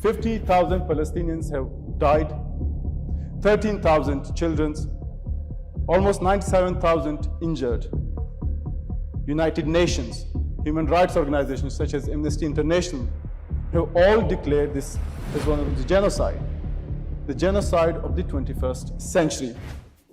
50,000 Palestinians have died, 13,000 children, almost 97,000 injured. United Nations, human rights organizations such as Amnesty International have all declared this as one of the genocide of the 21st century.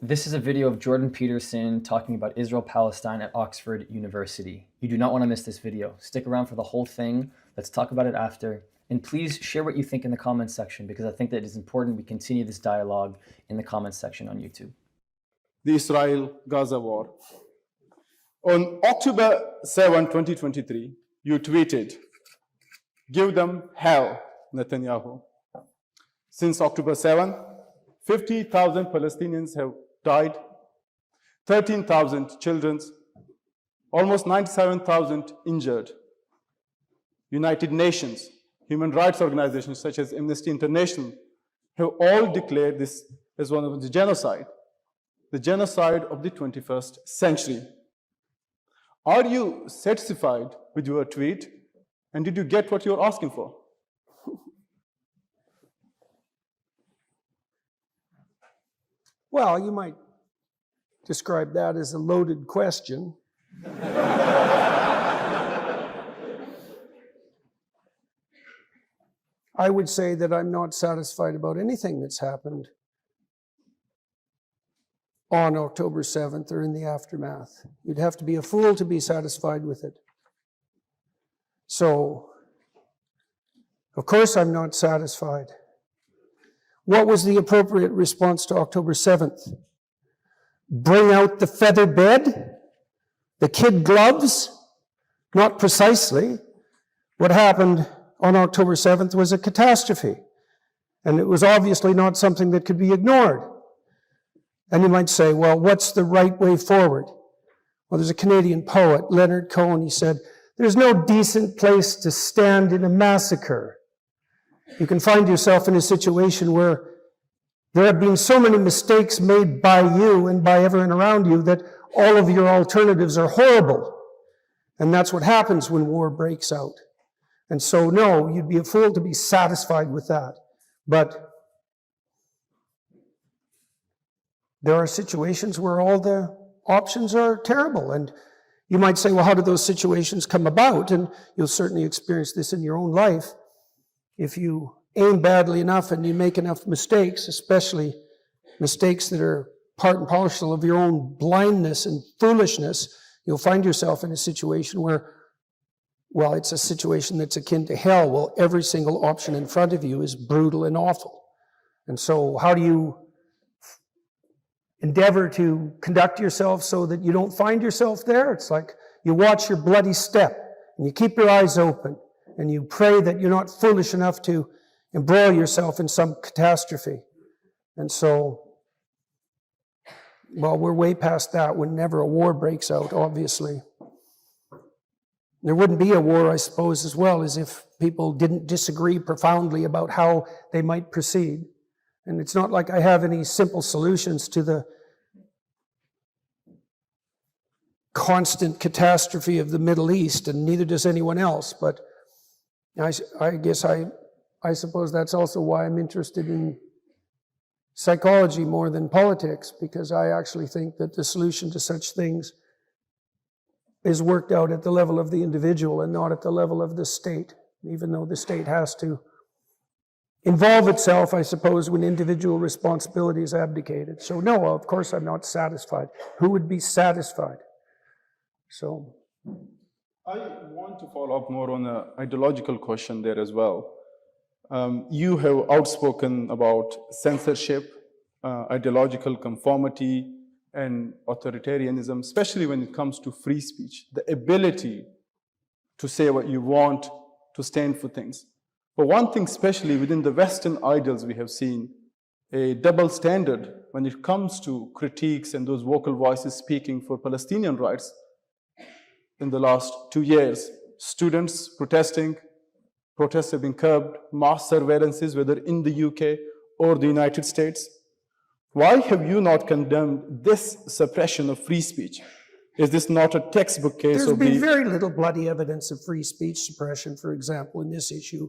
This is a video of Jordan Peterson talking about Israel-Palestine at Oxford University. You do not want to miss this video. Stick around for the whole thing. Let's talk about it after. And please share what you think in the comments section, because I think that it is important we continue this dialogue in the comments section on YouTube. The Israel Gaza War. On October 7, 2023, you tweeted, "Give them hell, Netanyahu." Since October 7, 50,000 Palestinians have died, 13,000 children, almost 97,000 injured. United Nations, human rights organizations such as Amnesty International have all declared this as one of the genocide of the 21st century. Are you satisfied with your tweet? And did you get what you're asking for? Well, you might describe that as a loaded question. I would say that I'm not satisfied about anything that's happened on October 7th or in the aftermath. You'd have to be a fool to be satisfied with it. So, of course I'm not satisfied. What was the appropriate response to October 7th? Bring out the feather bed? The kid gloves? Not precisely. What happened on October 7th was a catastrophe. And it was obviously not something that could be ignored. And you might say, well, what's the right way forward? Well, there's a Canadian poet, Leonard Cohen, he said, "There's no decent place to stand in a massacre." You can find yourself in a situation where there have been so many mistakes made by you and by everyone around you that all of your alternatives are horrible. And that's what happens when war breaks out. And so, no, you'd be a fool to be satisfied with that. But there are situations where all the options are terrible. And you might say, well, how do those situations come about? And you'll certainly experience this in your own life. If you aim badly enough and you make enough mistakes, especially mistakes that are part and parcel of your own blindness and foolishness, you'll find yourself in a situation where, well, it's a situation that's akin to hell. Well, every single option in front of you is brutal and awful. And so how do you endeavor to conduct yourself so that you don't find yourself there? It's like you watch your bloody step and you keep your eyes open and you pray that you're not foolish enough to embroil yourself in some catastrophe. And so, well, we're way past that whenever a war breaks out, obviously. There wouldn't be a war, I suppose, as well, as if people didn't disagree profoundly about how they might proceed. And it's not like I have any simple solutions to the constant catastrophe of the Middle East, and neither does anyone else. But I guess I suppose that's also why I'm interested in psychology more than politics, because I actually think that the solution to such things is worked out at the level of the individual and not at the level of the state, even though the state has to involve itself, I suppose, when individual responsibility is abdicated. So no, of course I'm not satisfied. Who would be satisfied? So I want to follow up more on an ideological question there as well. You have outspoken about censorship, ideological conformity, and authoritarianism, especially when it comes to free speech, the ability to say what you want, to stand for things. But one thing, especially within the Western ideals, we have seen a double standard when it comes to critiques and those vocal voices speaking for Palestinian rights. In the last 2 years, students protesting, protests have been curbed, mass surveillances, whether in the UK or the United States. Why have you not condemned this suppression of free speech? Is this not a textbook case There's of been very little bloody evidence of free speech suppression, for example, in this issue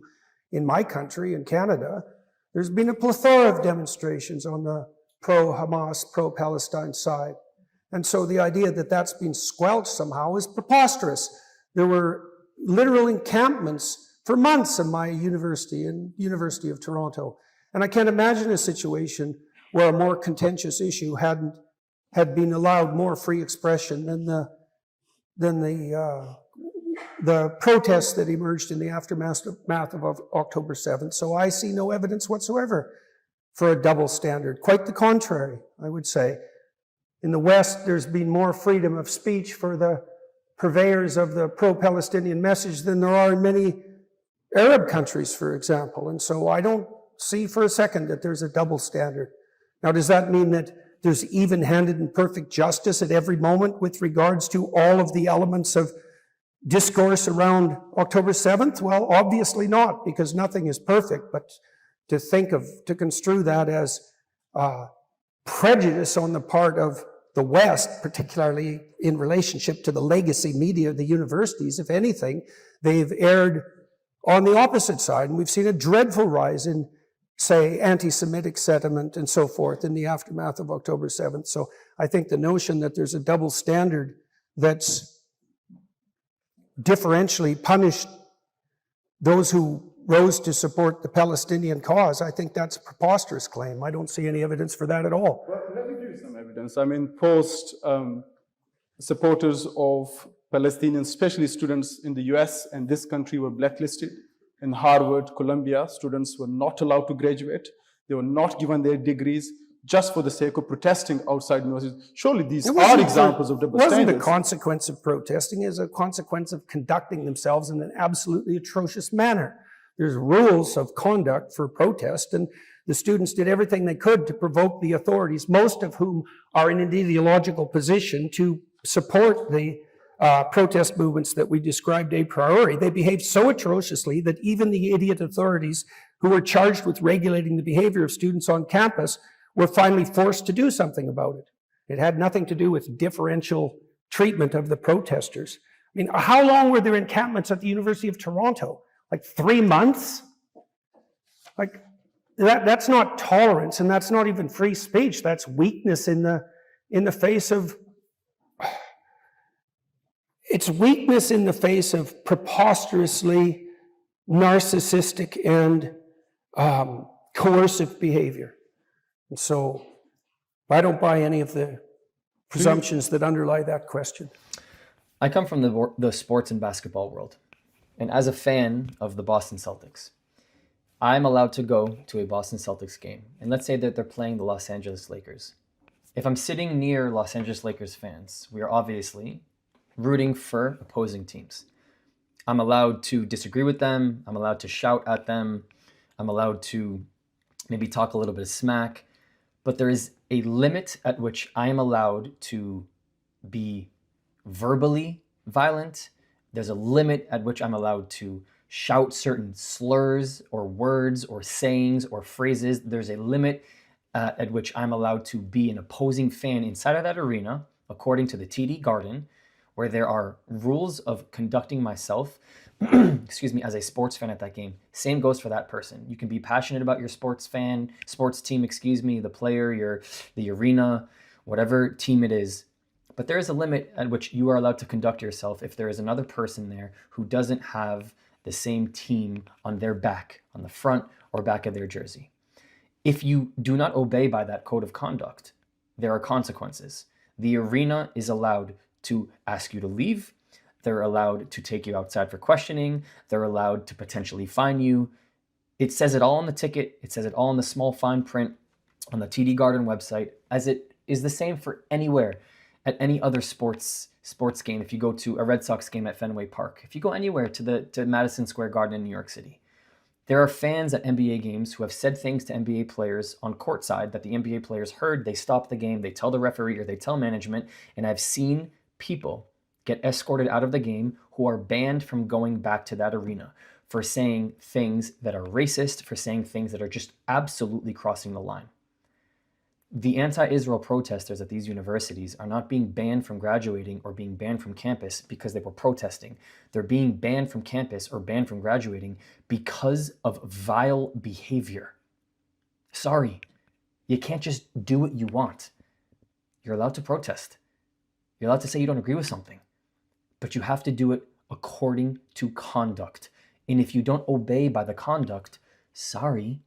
in my country, in Canada, there's been a plethora of demonstrations on the pro-Hamas, pro-Palestine side. And so the idea that that's been squelched somehow is preposterous. There were literal encampments for months in my university, in University of Toronto. And I can't imagine a situation where a more contentious issue had been allowed more free expression than the protests that emerged in the aftermath of October 7th. So I see no evidence whatsoever for a double standard. Quite the contrary, I would say. In the West, there's been more freedom of speech for the purveyors of the pro-Palestinian message than there are in many Arab countries, for example. And so I don't see for a second that there's a double standard. Now, does that mean that there's even-handed and perfect justice at every moment with regards to all of the elements of discourse around October 7th? Well, obviously not, because nothing is perfect. But to construe that as prejudice on the part of the West, particularly in relationship to the legacy media of the universities, if anything, they've erred on the opposite side. And we've seen a dreadful rise in, say, anti-Semitic sentiment and so forth in the aftermath of October 7th. So I think the notion that there's a double standard that's differentially punished those who rose to support the Palestinian cause, I think that's a preposterous claim. I don't see any evidence for that at all. Well, let me give you some evidence. I mean, supporters of Palestinians, especially students in the US and this country, were blacklisted. In Harvard, Columbia, students were not allowed to graduate. They were not given their degrees just for the sake of protesting outside universities. Surely these are examples of double standards. It wasn't a consequence of protesting. It was a consequence of conducting themselves in an absolutely atrocious manner. There's rules of conduct for protest, and the students did everything they could to provoke the authorities, most of whom are in an ideological position to support the protest movements that we described a priori. They behaved so atrociously that even the idiot authorities who were charged with regulating the behavior of students on campus were finally forced to do something about it. It had nothing to do with differential treatment of the protesters. I mean, how long were there encampments at the University of Toronto? Like 3 months? Like, that's not tolerance, and that's not even free speech. That's weakness in the face of... It's weakness in the face of preposterously narcissistic and coercive behavior. And so I don't buy any of the presumptions that underlie that question. I come from the sports and basketball world. And as a fan of the Boston Celtics, I'm allowed to go to a Boston Celtics game. And let's say that they're playing the Los Angeles Lakers. If I'm sitting near Los Angeles Lakers fans, we are obviously rooting for opposing teams. I'm allowed to disagree with them. I'm allowed to shout at them. I'm allowed to maybe talk a little bit of smack. But there is a limit at which I am allowed to be verbally violent. There's a limit at which I'm allowed to shout certain slurs or words or sayings or phrases. There's a limit at which I'm allowed to be an opposing fan inside of that arena, according to the TD Garden, where there are rules of conducting myself, excuse me, as a sports fan at that game. Same goes for that person. You can be passionate about your sports team, the player, the arena, whatever team it is. But there is a limit at which you are allowed to conduct yourself if there is another person there who doesn't have the same team on their back, on the front or back of their jersey. If you do not obey by that code of conduct, there are consequences. The arena is allowed to ask you to leave. They're allowed to take you outside for questioning. They're allowed to potentially fine you. It says it all on the ticket. It says it all in the small fine print on the TD Garden website, as it is the same for anywhere at any other sports game. If you go to a Red Sox game at Fenway Park, if you go anywhere to Madison Square Garden in New York City, there are fans at NBA games who have said things to NBA players on courtside that the NBA players heard. They stop the game, they tell the referee or they tell management, and I've seen people get escorted out of the game who are banned from going back to that arena for saying things that are racist, for saying things that are just absolutely crossing the line. The anti-Israel protesters at these universities are not being banned from graduating or being banned from campus because they were protesting. They're being banned from campus or banned from graduating because of vile behavior. Sorry, you can't just do what you want. You're allowed to protest. You're allowed to say you don't agree with something, but you have to do it according to conduct. And if you don't obey by the conduct, sorry,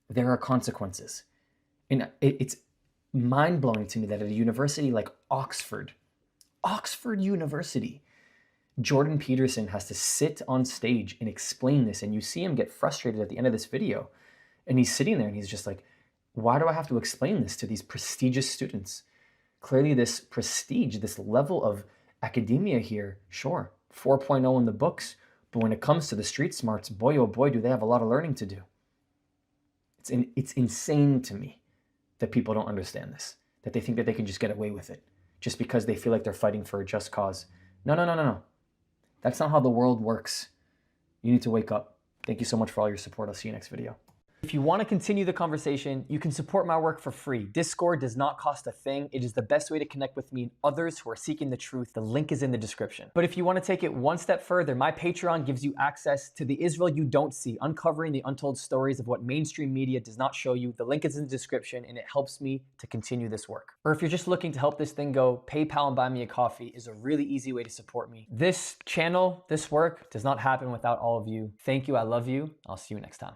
there are consequences. And it's mind-blowing to me that at a university like Oxford University, Jordan Peterson has to sit on stage and explain this. And you see him get frustrated at the end of this video. And he's sitting there and he's just like, why do I have to explain this to these prestigious students? Clearly this prestige, this level of academia here, sure, 4.0 in the books. But when it comes to the street smarts, boy, oh boy, do they have a lot of learning to do. It's insane to me that people don't understand this, that they think that they can just get away with it just because they feel like they're fighting for a just cause. No. That's not how the world works. You need to wake up. Thank you so much for all your support. I'll see you next video. If you want to continue the conversation, you can support my work for free. Discord does not cost a thing. It is the best way to connect with me and others who are seeking the truth. The link is in the description. But if you want to take it one step further, my Patreon gives you access to the Israel you don't see, uncovering the untold stories of what mainstream media does not show you. The link is in the description and it helps me to continue this work. Or if you're just looking to help this thing go, PayPal and buy me a coffee is a really easy way to support me. This channel, this work does not happen without all of you. Thank you. I love you. I'll see you next time.